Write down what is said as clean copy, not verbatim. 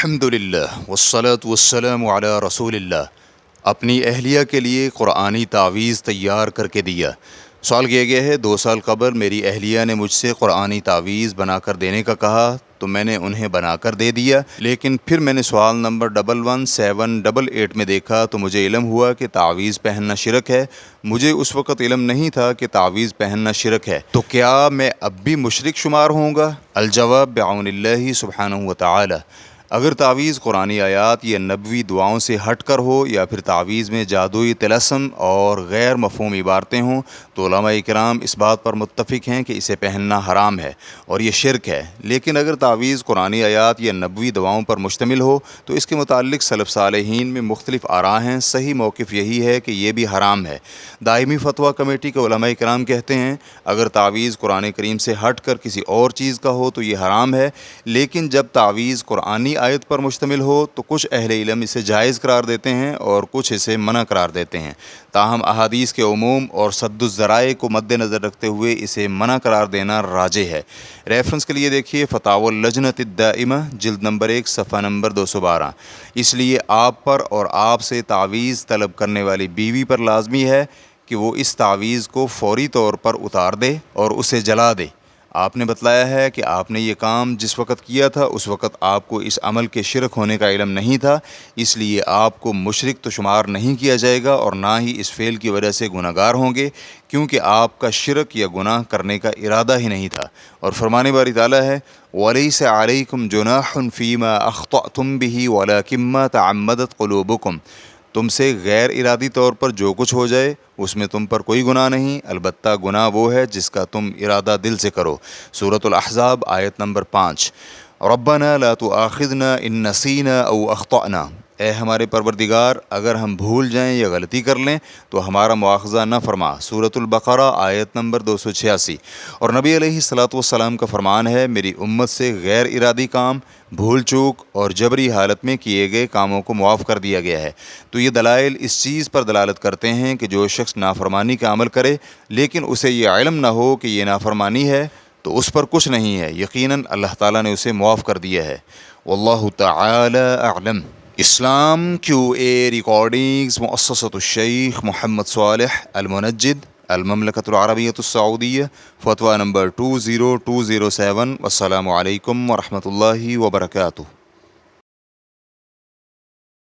الحمدللہ والصلاة والسلام علی رسول اللہ۔ اپنی اہلیہ کے لیے قرآنی تعویذ تیار کر کے دیا۔ سوال کیا گیا ہے 2 سال قبل میری اہلیہ نے مجھ سے قرآنی تعویذ بنا کر دینے کا کہا تو میں نے انہیں بنا کر دے دیا، لیکن پھر میں نے سوال نمبر 11788 میں دیکھا تو مجھے علم ہوا کہ تعویذ پہننا شرک ہے۔ مجھے اس وقت علم نہیں تھا کہ تعویذ پہننا شرک ہے، تو کیا میں اب بھی مشرک شمار ہوں گا؟ الجواب بعون اللہ سبحانہ وتعالی۔ اگر تعویذ قرآنی آیات یا نبوی دعاؤں سے ہٹ کر ہو یا پھر تعویذ میں جادوئی طلسم اور غیر مفہوم عبارتیں ہوں تو علماء کرام اس بات پر متفق ہیں کہ اسے پہننا حرام ہے اور یہ شرک ہے۔ لیکن اگر تعویذ قرآنی آیات یا نبوی دعاؤں پر مشتمل ہو تو اس کے متعلق سلف صالحین میں مختلف آراء ہیں۔ صحیح موقف یہی ہے کہ یہ بھی حرام ہے۔ دائمی فتویٰ کمیٹی کے علماء کرام کہتے ہیں اگر تعویذ قرآن کریم سے ہٹ کر کسی اور چیز کا ہو تو یہ حرام ہے، لیکن جب تعویذ قرآنی آیت پر مشتمل ہو تو کچھ اہل علم اسے جائز قرار دیتے ہیں اور کچھ اسے منع قرار دیتے ہیں۔ تاہم احادیث کے عموم اور سد الذرائع کو مد نظر رکھتے ہوئے اسے منع قرار دینا راجح ہے۔ ریفرنس کے لیے دیکھیے فتاوی اللجنۃ الدائمہ جلد نمبر 1 صفحہ نمبر 212۔ اس لیے آپ پر اور آپ سے تعویذ طلب کرنے والی بیوی پر لازمی ہے کہ وہ اس تعویذ کو فوری طور پر اتار دے اور اسے جلا دے۔ آپ نے بتلایا ہے کہ آپ نے یہ کام جس وقت کیا تھا اس وقت آپ کو اس عمل کے شرک ہونے کا علم نہیں تھا، اس لیے آپ کو مشرک تو شمار نہیں کیا جائے گا اور نہ ہی اس فعل کی وجہ سے گناہگار ہوں گے، کیونکہ آپ کا شرک یا گناہ کرنے کا ارادہ ہی نہیں تھا۔ اور فرمان باری تعالیٰ ہے وَلَيْسَ عَلَيْكُمْ جُنَاحٌ فِي مَا أَخْطَأْتُمْ بِهِ وَلَكِنْ مَا تَعَمَّدَتْ قُلُوبُكُمْ۔ تم سے غیر ارادی طور پر جو کچھ ہو جائے اس میں تم پر کوئی گناہ نہیں، البتہ گناہ وہ ہے جس کا تم ارادہ دل سے کرو۔ سورۃ الاحزاب آیت نمبر 5۔ ربنا لا تؤاخذنا ان نسینا او اخطأنا۔ اے ہمارے پروردگار اگر ہم بھول جائیں یا غلطی کر لیں تو ہمارا مواخذہ نہ فرما۔ سورۃ البقرہ آیت نمبر 286۔ اور نبی علیہ الصلوۃ والسلام کا فرمان ہے میری امت سے غیر ارادی کام، بھول چوک اور جبری حالت میں کیے گئے کاموں کو معاف کر دیا گیا ہے۔ تو یہ دلائل اس چیز پر دلالت کرتے ہیں کہ جو شخص نافرمانی کا عمل کرے لیکن اسے یہ علم نہ ہو کہ یہ نافرمانی ہے تو اس پر کچھ نہیں ہے، یقیناً اللہ تعالیٰ نے اسے معاف کر دیا ہے۔ واللہ تعالی اعلم۔ اسلام QA ریکارڈنگز مؤسسۃ الشیخ محمد صالح المنجد، المملکۃ العربیۃ السعودیہ، فتویٰ نمبر 20207۔ والسلام علیکم ورحمۃ اللہ وبرکاتہ۔